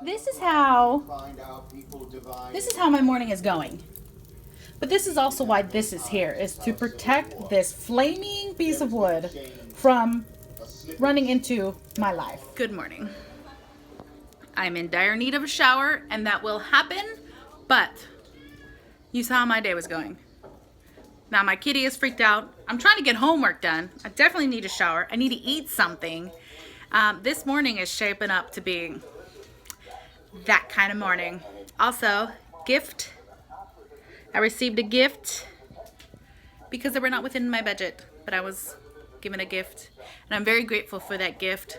This is how my morning is going. But this is also why this is here, is to protect this flaming piece of wood from running into my life. Good morning. I'm in dire need of a shower, and that will happen, but you saw how my day was going. Now my kitty is freaked out. I'm trying to get homework done. I definitely need a shower. I need to eat something. This morning is shaping up to be that kind of morning. Also, gift. I received a gift because they were not within my budget, but I was given a gift, and I'm very grateful for that gift.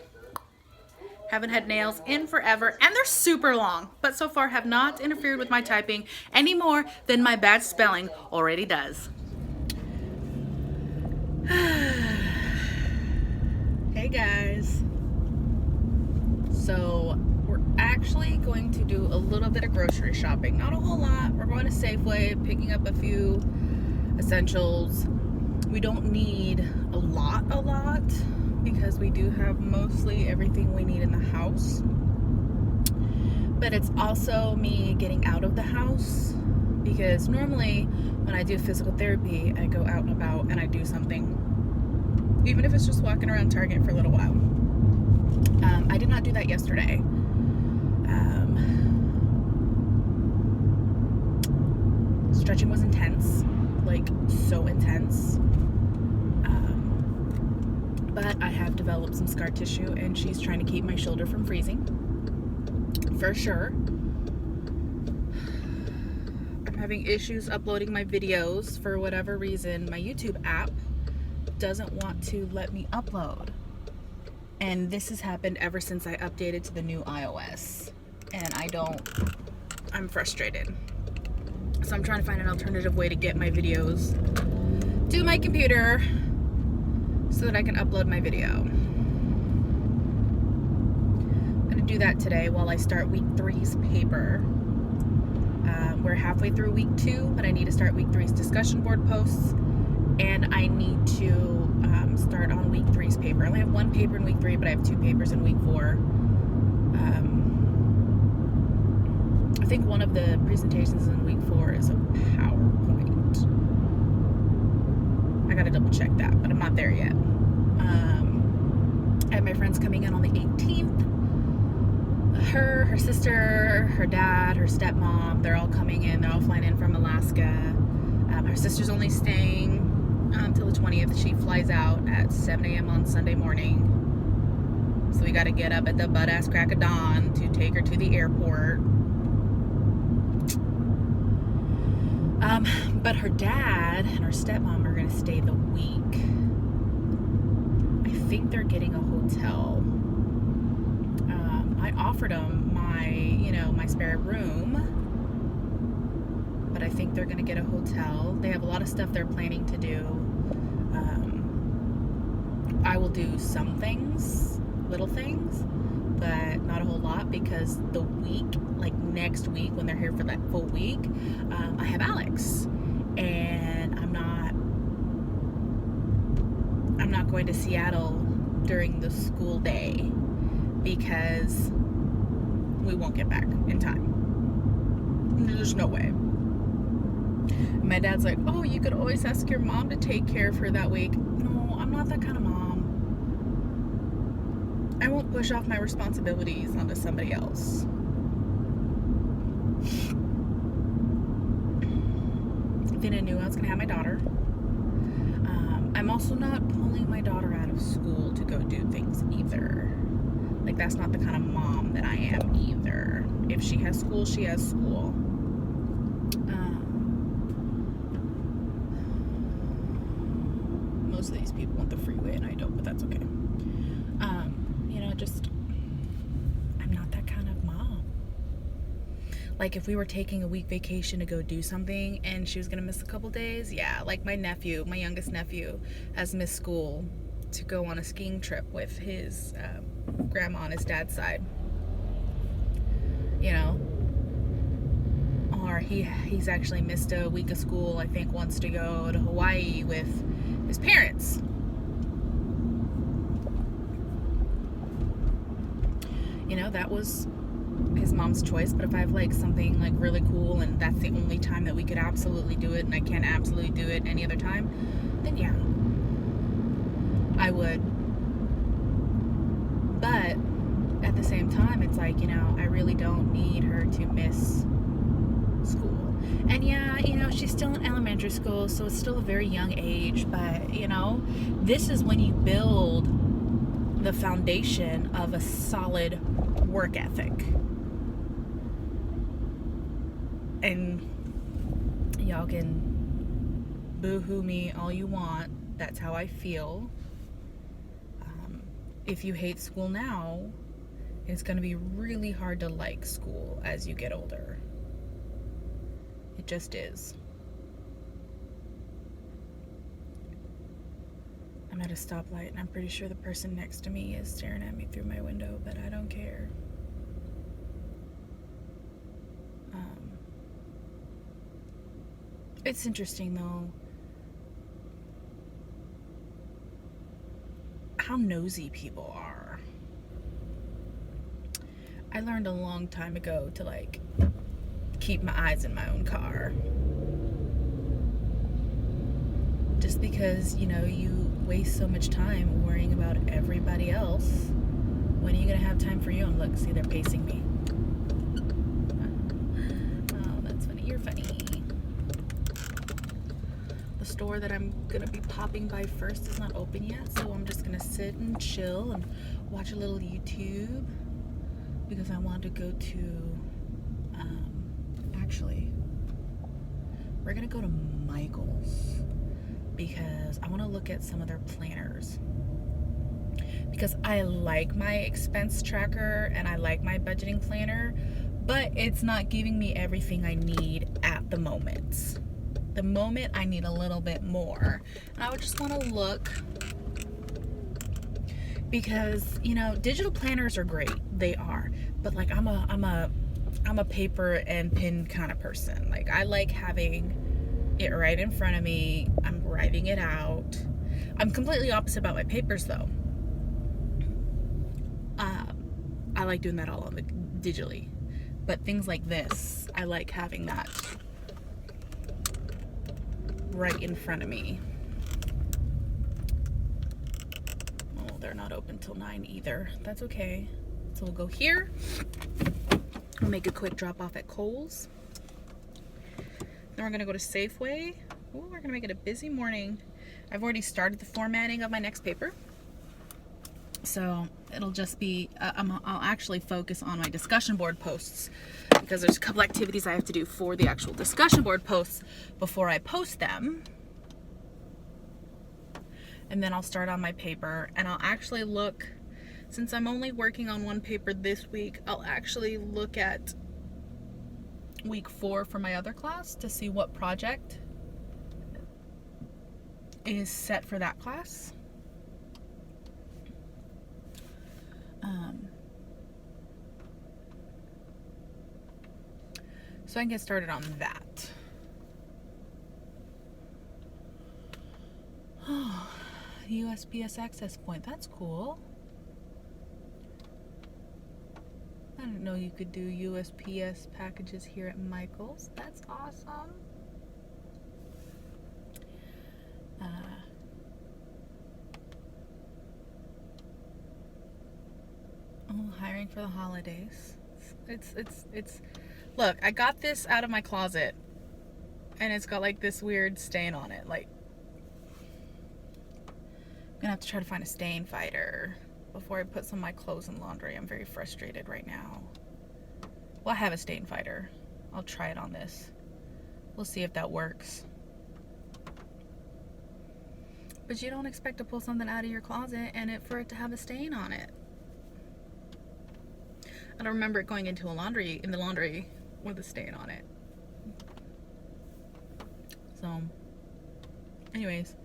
Haven't had nails in forever, and they're super long, but so far have not interfered with my typing any more than my bad spelling already does. Hey guys. So we're actually going to do a little bit of grocery shopping. Not a whole lot. We're going to Safeway, picking up a few essentials. We don't need a lot, because we do have mostly everything we need in the house. But it's also me getting out of the house, because normally when I do physical therapy, I go out and about and I do something, even if it's just walking around Target for a little while. I did not do that yesterday. Stretching was intense, like so intense. But I have developed some scar tissue, and she's trying to keep my shoulder from freezing, for sure. I'm having issues uploading my videos for whatever reason. My YouTube app doesn't want to let me upload. And this has happened ever since I updated to the new iOS. And I'm frustrated. So I'm trying to find an alternative way to get my videos to my computer so that I can upload my video. I'm gonna do that today while I start week 3's paper. We're halfway through week 2, but I need to start week 3's discussion board posts, and I need to start on week 3's paper. I only have one paper in week 3, but I have 2 papers in week 4. I think one of the presentations in week 4 is a PowerPoint. I gotta double check that, but I'm not there yet. I have my friends coming in on the 18th. Her sister, her dad, her stepmom, they're all coming in. They're all flying in from Alaska. Her sister's only staying until the 20th. She flies out at 7 a.m. on Sunday morning. So we gotta get up at the butt-ass crack of dawn to take her to the airport. But her dad and her stepmom are gonna stay the week. I think they're getting a hotel. I offered them my spare room, but I think they're gonna get a hotel. They have a lot of stuff they're planning to do. I will do some things, little things, but not a whole lot, because the week, like next week when they're here for that full week, I have Alex, and I'm not going to Seattle during the school day because we won't get back in time. There's no way. My dad's like, oh, you could always ask your mom to take care of her that week. No, I'm not that kind of mom. I won't push off my responsibilities onto somebody else. Then I knew I was going to have my daughter. I'm also not pulling my daughter out of school to go do things either. Like, that's not the kind of mom that I am either. If she has school, she has school. Most of these people want the freeway and I don't, but that's okay. I'm not that kind of mom. Like, if we were taking a week vacation to go do something and she was gonna miss a couple days, yeah. Like my youngest nephew has missed school to go on a skiing trip with his grandma on his dad's side. Or he's actually missed a week of school, I think, wants to go to Hawaii with his parents. That was his his mom's choice, but if I have like something like really cool and that's the only time that we could absolutely do it and I can't absolutely do it any other time, then yeah, I would. But at the same time, it's like, you know, I really don't need her to miss school. And yeah, you know, she's still in elementary school, so it's still a very young age, but you know, this is when you build the foundation of a solid work ethic. And y'all can boo-hoo me all you want. That's how I feel. If you hate school now, it's going to be really hard to like school as you get older. It just is. I'm at a stoplight and I'm pretty sure the person next to me is staring at me through my window, but I don't care. It's interesting though how nosy people are. I learned a long time ago to like keep my eyes in my own car. Just because, you know, you waste so much time worrying about everybody else, when are you gonna have time for you? And look, see, they're pacing me. Oh, that's funny. You're funny. The store that I'm gonna be popping by first is not open yet, so I'm just gonna sit and chill and watch a little YouTube because I want to go to, actually, we're gonna go to Michael's because I want to look at some of their planners, because I like my expense tracker and I like my budgeting planner, but it's not giving me everything I need at the moment. The moment I need a little bit more, and I would just want to look, because you know, digital planners are great, they are, but like I'm a paper and pen kind of person. Like I like having it right in front of me. I'm writing it out. I'm completely opposite about my papers though. I like doing that all on the digitally, but things like this, I like having that right in front of me. Oh, they're not open till 9 either. That's okay. So we'll go here. We'll make a quick drop off at Kohl's. Then we're gonna go to Safeway. Ooh, we're gonna make it a busy morning. I've already started the formatting of my next paper, so it'll just be, I'll actually focus on my discussion board posts, because there's a couple activities I have to do for the actual discussion board posts before I post them. And then I'll start on my paper, and I'll actually look, since I'm only working on one paper this week, I'll actually look at week 4 for my other class to see what project is set for that class. So I can get started on that. Oh, USPS access point, that's cool. I didn't know you could do USPS packages here at Michael's. That's awesome. Hiring for the holidays. It's look, I got this out of my closet and it's got like this weird stain on it. Like, I'm gonna have to try to find a stain fighter before I put some of my clothes in laundry. I'm very frustrated right now. Well, I have a stain fighter. I'll try it on this. We'll see if that works. But you don't expect to pull something out of your closet and for it to have a stain on it. I don't remember it going into the laundry with a stain on it. So, anyways,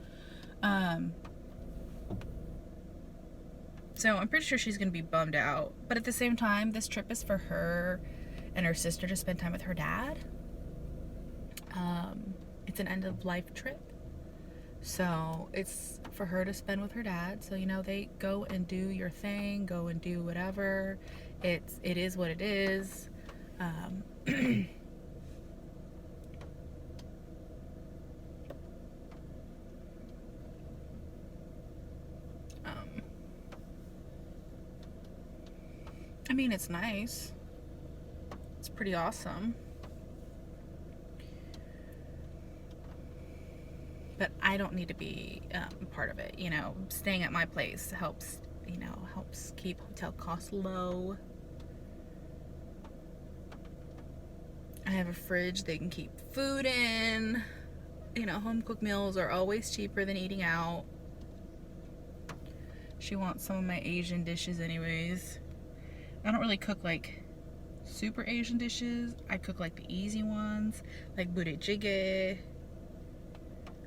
so I'm pretty sure she's gonna be bummed out. But at the same time, this trip is for her and her sister to spend time with her dad. It's an end of life trip. So it's for her to spend with her dad. So, you know, they go and do your thing, go and do whatever. It is what it is. Um, um, I mean, it's nice. It's pretty awesome. But I don't need to be part of it. You know, staying at my place helps, you know, helps keep hotel costs low. I have a fridge they can keep food in. You know, home cooked meals are always cheaper than eating out. She wants some of my Asian dishes anyways. I don't really cook like super Asian dishes. I cook like the easy ones, like budae jjigae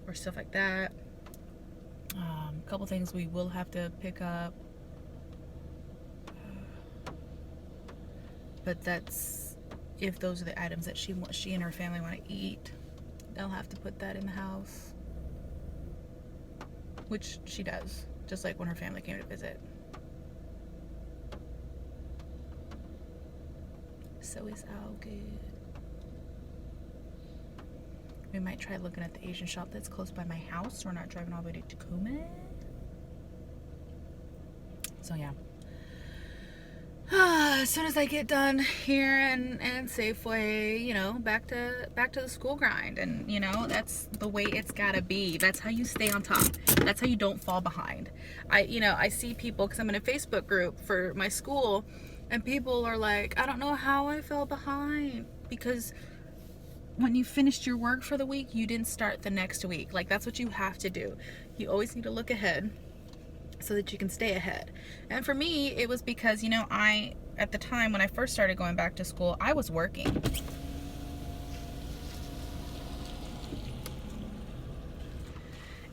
or stuff like that. A couple things we will have to pick up, but that's if those are the items that she and her family want to eat. They'll have to put that in the house, which she does, just like when her family came to visit. So it's all good. We might try looking at the Asian shop that's close by my house, so we're not driving all the way to Tacoma. So yeah. As soon as I get done here and Safeway, you know, back to the school grind, and you know, that's the way it's gotta be. That's how you stay on top. That's how you don't fall behind. I see people, because I'm in a Facebook group for my school, and people are like, I don't know how I fell behind, because when you finished your work for the week, you didn't start the next week. Like, that's what you have to do. You always need to look ahead so that you can stay ahead. And for me, it was because, you know, at the time when I first started going back to school, I was working.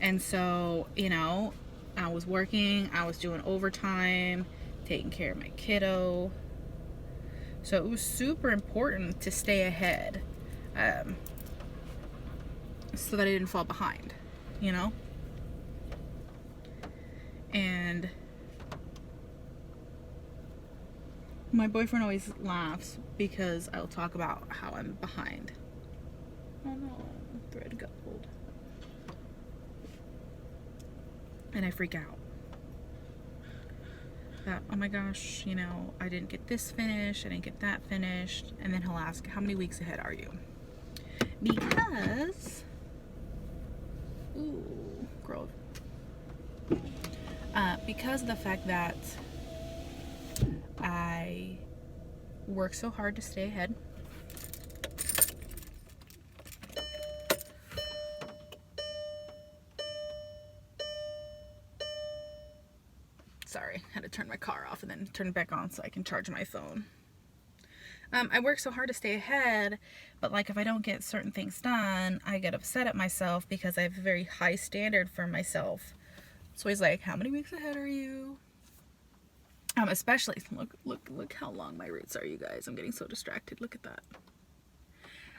And so, you know, I was working, I was doing overtime, taking care of my kiddo. So it was super important to stay ahead, so that I didn't fall behind, you know? And my boyfriend always laughs because I'll talk about how I'm behind. Oh no, thread got pulled. And I freak out. That, oh my gosh, you know, I didn't get this finished, I didn't get that finished. And then he'll ask, how many weeks ahead are you? Because, ooh, girl. Because of the fact that I work so hard to stay ahead. Sorry, had to turn my car off and then turn it back on so I can charge my phone. I work so hard to stay ahead, but like if I don't get certain things done, I get upset at myself because I have a very high standard for myself. So he's like, how many weeks ahead are you? Especially, look how long my roots are, you guys. I'm getting so distracted. Look at that.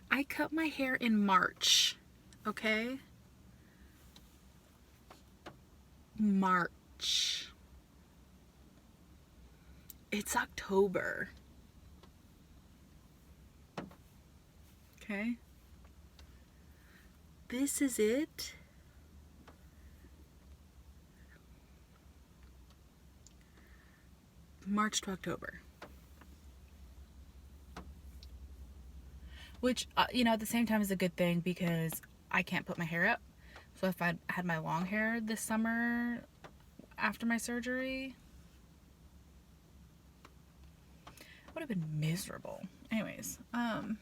I cut my hair in March, okay? March. It's October. Okay? This is it. March to October. Which, you know, at the same time is a good thing because I can't put my hair up. So if I had my long hair this summer after my surgery, it would have been miserable. Anyways, when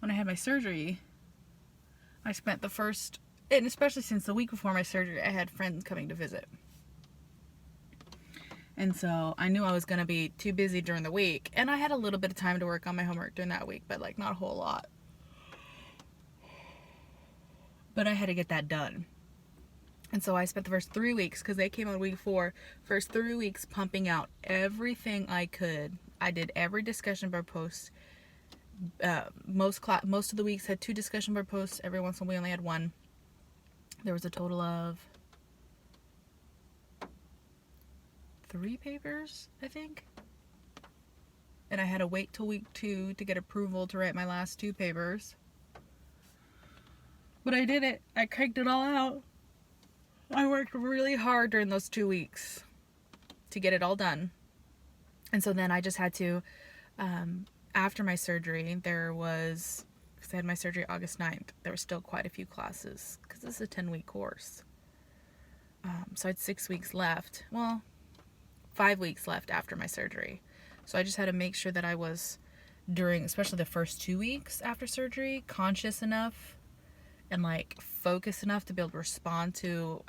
I had my surgery, I spent the first, and especially since the week before my surgery, I had friends coming to visit. And so I knew I was going to be too busy during the week. And I had a little bit of time to work on my homework during that week, but like not a whole lot. But I had to get that done. And so I spent the first 3 weeks, because they came on week 4, first 3 weeks pumping out everything I could. I did every discussion board post. Most of the weeks had 2 discussion board posts. Every once in a while we only had 1. There was a total of 3 papers, I think. and I had to wait till week 2 to get approval to write my last 2 papers. But I did it. I cranked it all out. I worked really hard during those 2 weeks to get it all done. And so then I just had to, after my surgery, because I had my surgery August 9th, there were still quite a few classes, because this is a 10-week course. So I had 6 weeks left. Well, 5 weeks left after my surgery. So I just had to make sure that I was, especially the first 2 weeks after surgery, conscious enough and like focused enough to be able to respond to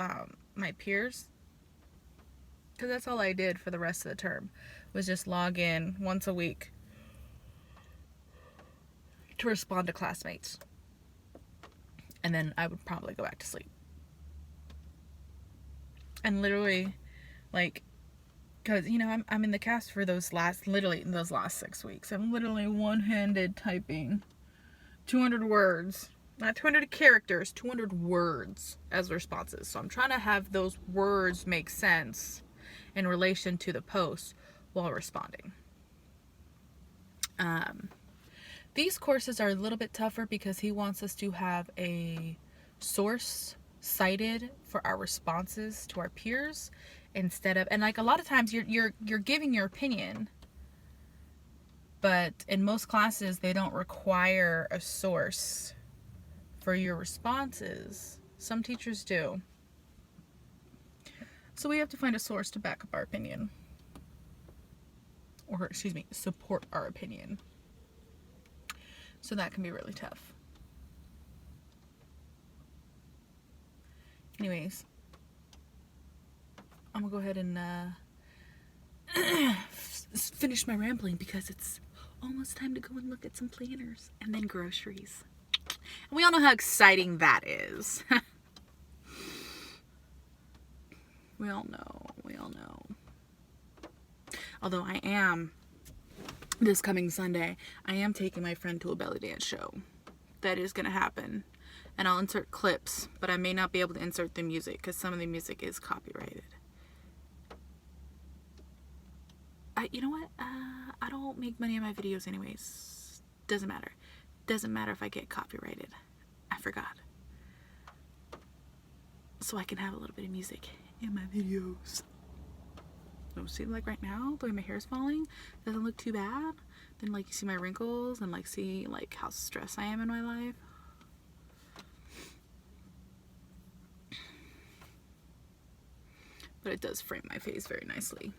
my peers. Because that's all I did for the rest of the term, was just log in once a week to respond to classmates. And then I would probably go back to sleep. And literally, like, because, you know, I'm in the cast for those last 6 weeks. I'm literally one-handed typing 200 words. Not 200 characters, 200 words as responses. So I'm trying to have those words make sense in relation to the post while responding. These courses are a little bit tougher because he wants us to have a source cited for our responses to our peers instead of, and like a lot of times you're giving your opinion, but in most classes they don't require a source for your responses. Some teachers do. So we have to find a source to back up our opinion. Or, excuse me, support our opinion. So that can be really tough. Anyways, I'm gonna go ahead and finish my rambling because it's almost time to go and look at some planners and then groceries. And we all know how exciting that is. We all know. Although this coming Sunday, I am taking my friend to a belly dance show. That is going to happen. And I'll insert clips, but I may not be able to insert the music because some of the music is copyrighted. You know what? I don't make money on my videos anyways. Doesn't matter. Doesn't matter if I get copyrighted. I forgot. So I can have a little bit of music in my videos. So see, like right now, the way my hair is falling doesn't look too bad. Then like you see my wrinkles and like see like how stressed I am in my life. But it does frame my face very nicely.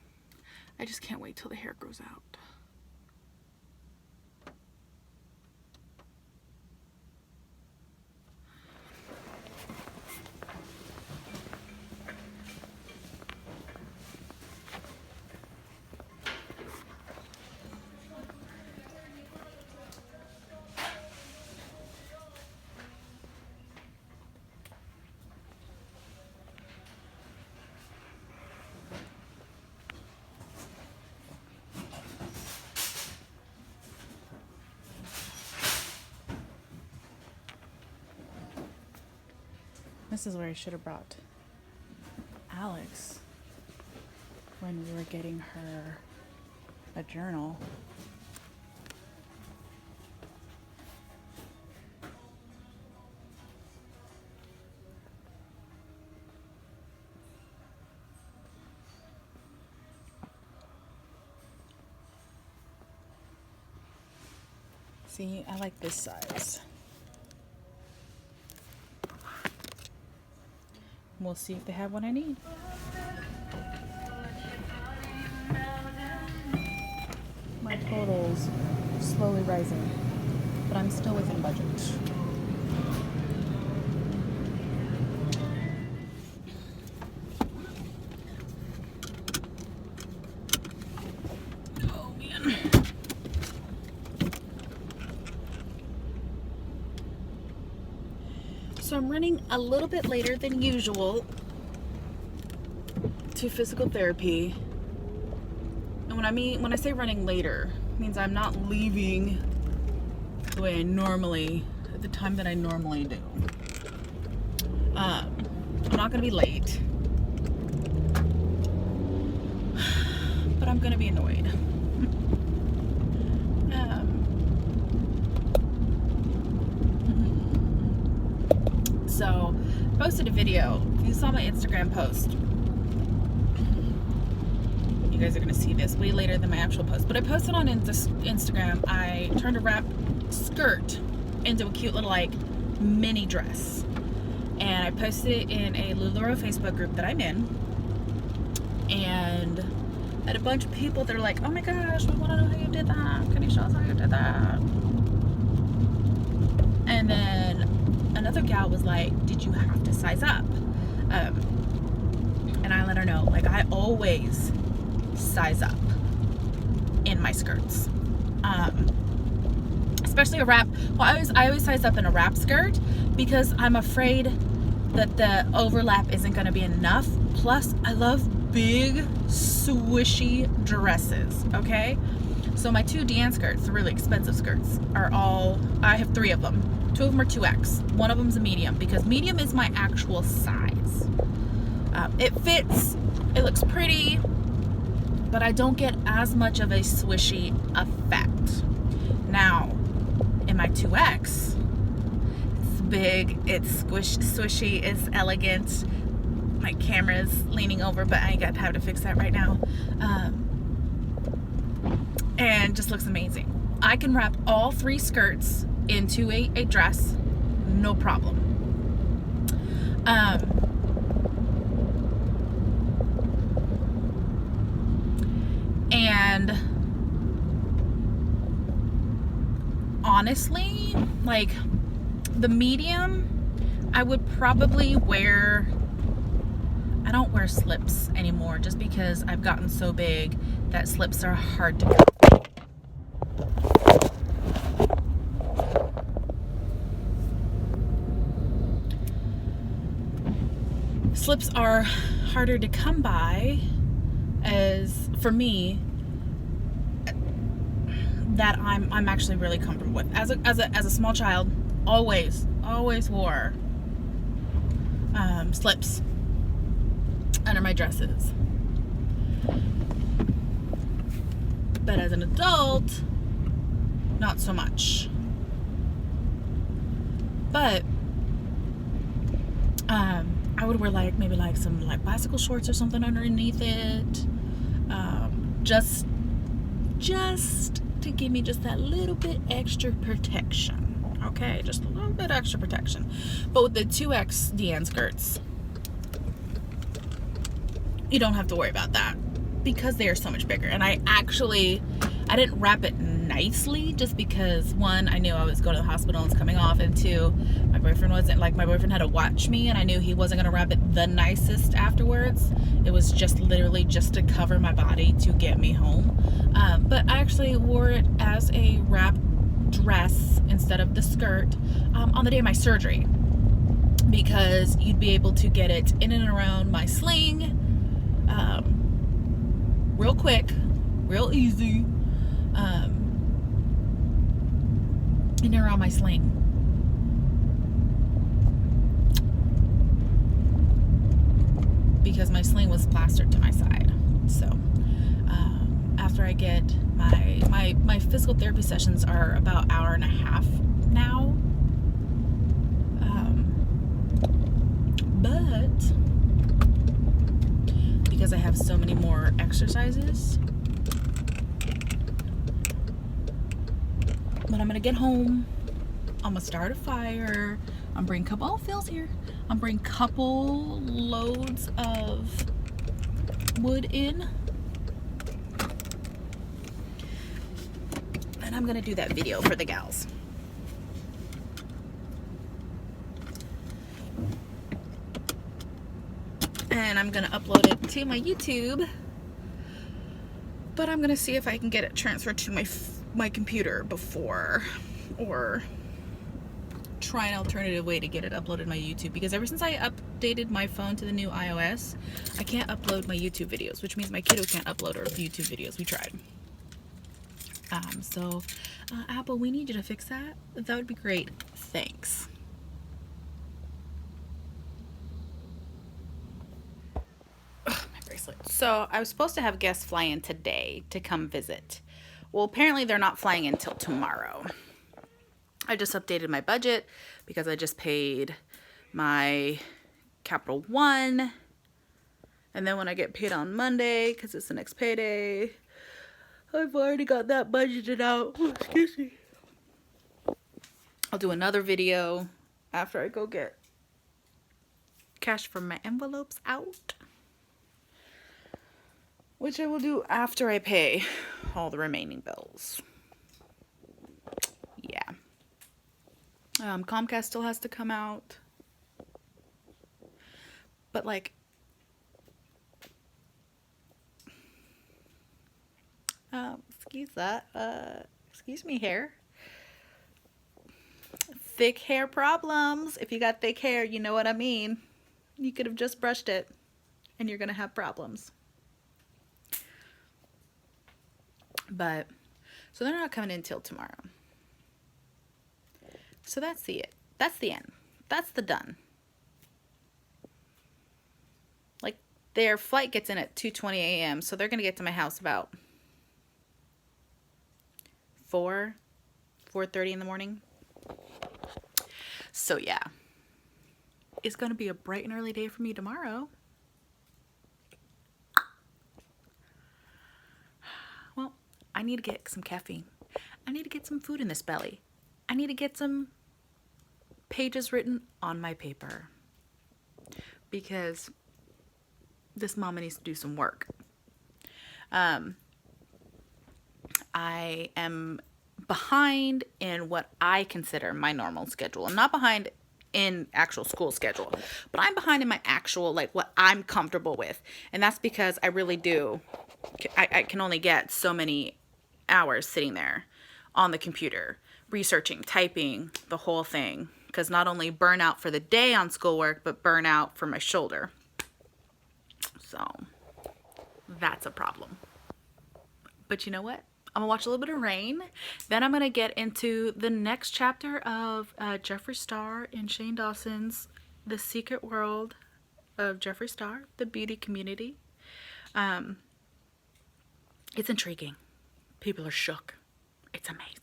I just can't wait till the hair grows out. This is where I should have brought Alex when we were getting her a journal. See, I like this size. We'll see if they have what I need. My total's slowly rising, but I'm still within budget. Oh man. So I'm running a little bit later than usual to physical therapy. And when I say running later, it means I'm not leaving the way at the time that I normally do. I'm not gonna be late, but I'm gonna be annoyed. So I posted a video. If you saw my Instagram post, you guys are gonna see this way later than my actual post, but I posted on Instagram. I turned a wrap skirt into a cute little like mini dress, and I posted it in a LuLaRoe Facebook group that I'm in, and I had a bunch of people that are like, oh my gosh, we want to know how you did that, can you show us how you did that? And then another gal was like, did you have to size up? And I let her know, like, I always size up in my skirts, especially a wrap. Well, I always size up in a wrap skirt because I'm afraid that the overlap isn't going to be enough. Plus, I love big swishy dresses. Okay, so my 2 Deanne skirts, the really expensive skirts, are all, I have 3 of them. 2 of them are 2X. One of them's a medium because medium is my actual size. It fits, it looks pretty, but I don't get as much of a swishy effect. Now, in my 2X, it's big, it's swishy, it's elegant. My camera's leaning over, but I ain't got time to fix that right now. And just looks amazing. I can wrap all 3 skirts into a dress, no problem. And honestly, like the medium, I would probably wear, I don't wear slips anymore just because I've gotten so big that slips are hard to cut. Slips are harder to come by, as for me, that I'm actually really comfortable with. As a small child, always wore slips under my dresses. But as an adult, not so much. But I would wear like maybe like some like bicycle shorts or something underneath it, just to give me just that little bit extra protection. Okay, just a little bit extra protection. But with the 2X Deanne skirts, you don't have to worry about that because they are so much bigger. And I didn't wrap it nicely just because, 1, I knew I was going to the hospital and it's coming off, and 2, my boyfriend had to watch me, and I knew he wasn't going to wrap it the nicest afterwards. It was just literally just to cover my body to get me home. But I actually wore it as a wrap dress instead of the skirt on the day of my surgery, because you'd be able to get it in and around my sling real quick, real easy, in and around my sling. Because my sling was plastered to my side. So after I get my physical therapy sessions are about 1.5 hours now. But because I have so many more exercises, when I'm gonna get home, I'm gonna start a fire. I'm bringing Phil's here. I'm bringing couple loads of wood in, and I'm gonna do that video for the gals. And I'm gonna upload it to my YouTube, but I'm gonna see if I can get it transferred to my computer before, or try an alternative way to get it uploaded to my YouTube, because ever since I updated my phone to the new iOS, I can't upload my YouTube videos, which means my kiddo can't upload our YouTube videos. We tried. So Apple, we need you to fix that. That would be great. Thanks. So I was supposed to have guests fly in today to come visit. Well, apparently they're not flying in until tomorrow. I just updated my budget because I just paid my Capital One. And then when I get paid on Monday, because it's the next payday, I've already got that budgeted out. Oh, excuse me. I'll do another video after I go get cash from my envelopes out, which I will do after I pay all the remaining bills. Yeah. Comcast still has to come out. But like, excuse me, hair. Thick hair problems. If you got thick hair, you know what I mean. You could have just brushed it and you're gonna have problems. But so they're not coming in till tomorrow. So that's the end. That's the done. Like, their flight gets in at 2:20 a.m. so they're gonna get to my house about 4:30 in the morning. So yeah, it's gonna be a bright and early day for me tomorrow. Well, I need to get some caffeine. I need to get some food in this belly. I need to get some pages written on my paper, because this mama needs to do some work. I am behind in what I consider my normal schedule. I'm not behind in actual school schedule, but I'm behind in my actual, like, what I'm comfortable with. And that's because I really do. I can only get so many hours sitting there on the computer, researching, typing, the whole thing. Because not only burnout for the day on schoolwork, but burnout for my shoulder. So that's a problem. But you know what? I'm gonna watch a little bit of Rain. Then I'm gonna get into the next chapter of Jeffree Star and Shane Dawson's The Secret World of Jeffree Star, the beauty community. It's intriguing. People are shook. It's amazing.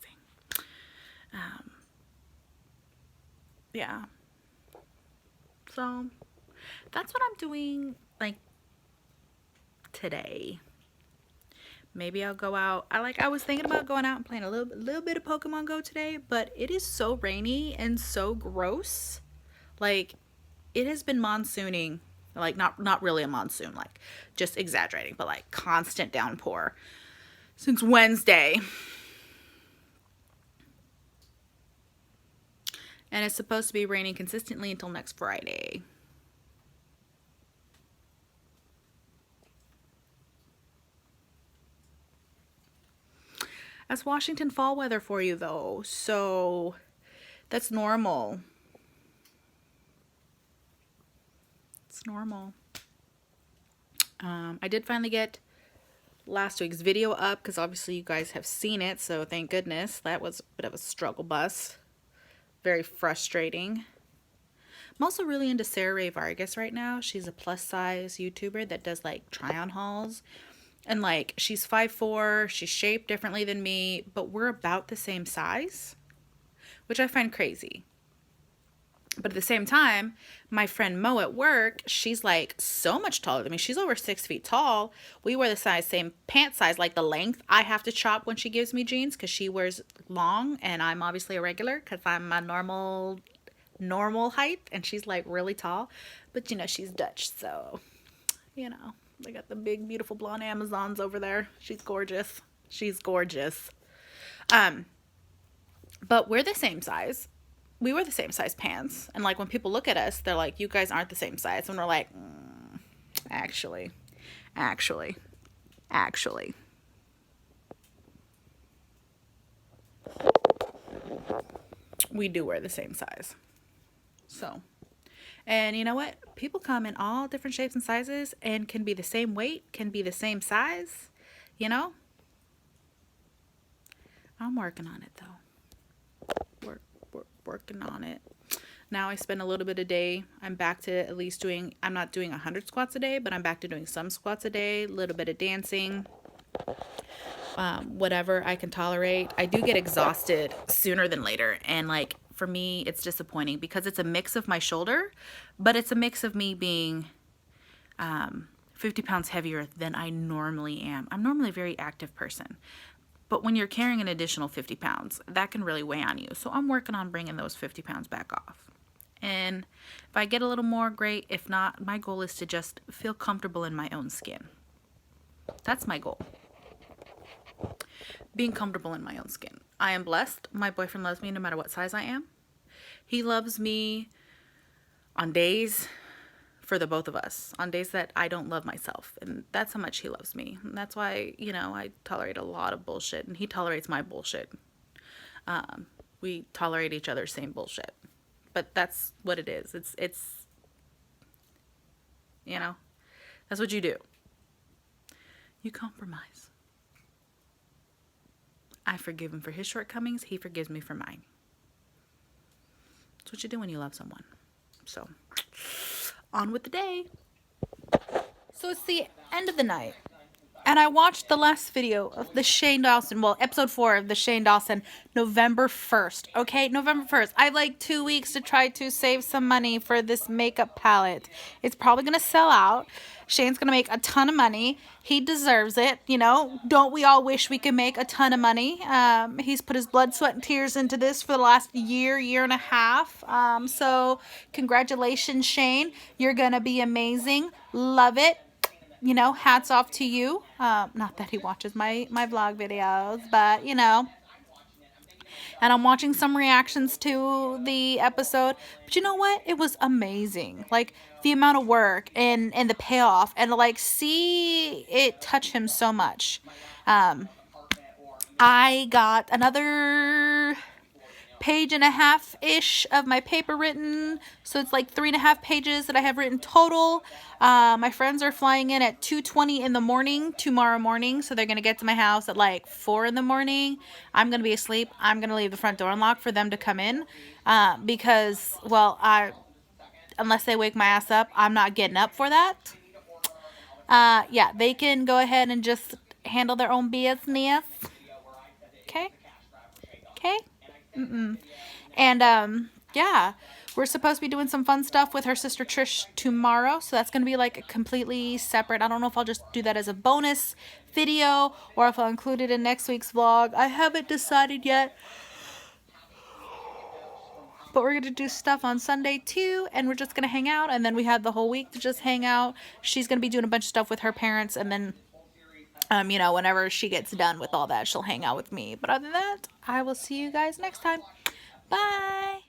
Yeah. So that's what I'm doing, like, today. Maybe I'll go out. I was thinking about going out and playing a little bit of Pokemon Go today, but it is so rainy and so gross. Like, it has been monsooning, like not really a monsoon, like just exaggerating, but like constant downpour since Wednesday. And it's supposed to be raining consistently until next Friday. That's Washington fall weather for you, though. So that's normal. It's normal. I did finally get last week's video up, because obviously you guys have seen it. So thank goodness. That was a bit of a struggle bus. Very frustrating. I'm also really into Sarah Ray Vargas right now. She's a plus size YouTuber that does like try on hauls. And like, she's 5'4", she's shaped differently than me, but we're about the same size, which I find crazy. But at the same time, my friend Mo at work, she's like so much taller than me. She's over 6 feet tall. We wear the same pant size, like the length I have to chop when she gives me jeans, because she wears long and I'm obviously a regular because I'm a normal height, and she's like really tall. But you know, she's Dutch, so you know, they got the big beautiful blonde Amazons over there. She's gorgeous. She's gorgeous. But we're the same size. We wear the same size pants, and like when people look at us, they're like, you guys aren't the same size, and we're like, actually we do wear the same size. So, and you know what, people come in all different shapes and sizes and can be the same weight, can be the same size, you know. I'm working on it though. Working on it. Now I spend a little bit a day. I'm back to at least doing, I'm not doing 100 squats a day, but I'm back to doing some squats a day, a little bit of dancing, whatever I can tolerate. I do get exhausted sooner than later, and like for me, it's disappointing because it's a mix of my shoulder, but it's a mix of me being 50 pounds heavier than I normally am. I'm normally a very active person, but when you're carrying an additional 50 pounds, that can really weigh on you. So I'm working on bringing those 50 pounds back off. And if I get a little more, great. If not, my goal is to just feel comfortable in my own skin. That's my goal. Being comfortable in my own skin. I am blessed. My boyfriend loves me no matter what size I am. He loves me on days, for the both of us, on days that I don't love myself. And that's how much he loves me. And that's why, you know, I tolerate a lot of bullshit, and he tolerates my bullshit. We tolerate each other's same bullshit. But that's what it is. It's, you know, that's what you do. You compromise. I forgive him for his shortcomings. He forgives me for mine. That's what you do when you love someone. So, on with the day. So it's the end of the night. And I watched the last video of the Shane Dawson, well, episode 4 of the Shane Dawson, November 1st. Okay, November 1st. I have like 2 weeks to try to save some money for this makeup palette. It's probably going to sell out. Shane's going to make a ton of money. He deserves it. You know, don't we all wish we could make a ton of money? He's put his blood, sweat, and tears into this for the last year and a half. So congratulations, Shane. You're going to be amazing. Love it. You know, hats off to you. Not that he watches my vlog videos, but, you know. And I'm watching some reactions to the episode. But you know what? It was amazing. Like, the amount of work and the payoff. And, like, see it touch him so much. I got another page and a half-ish of my paper written, so it's like 3.5 pages that I have written total. My friends are flying in at 2:20 in the morning tomorrow morning, so they're gonna get to my house at like 4 in the morning. I'm gonna be asleep. I'm gonna leave the front door unlocked for them to come in, because, well, unless they wake my ass up, I'm not getting up for that. Yeah, they can go ahead and just handle their own business. Okay? Okay? And, yeah, we're supposed to be doing some fun stuff with her sister Trish tomorrow, so that's going to be, like, completely separate. I don't know if I'll just do that as a bonus video or if I'll include it in next week's vlog. I haven't decided yet, but we're going to do stuff on Sunday, too, and we're just going to hang out, and then we have the whole week to just hang out. She's going to be doing a bunch of stuff with her parents, and then you know, whenever she gets done with all that, she'll hang out with me. But other than that, I will see you guys next time. Bye!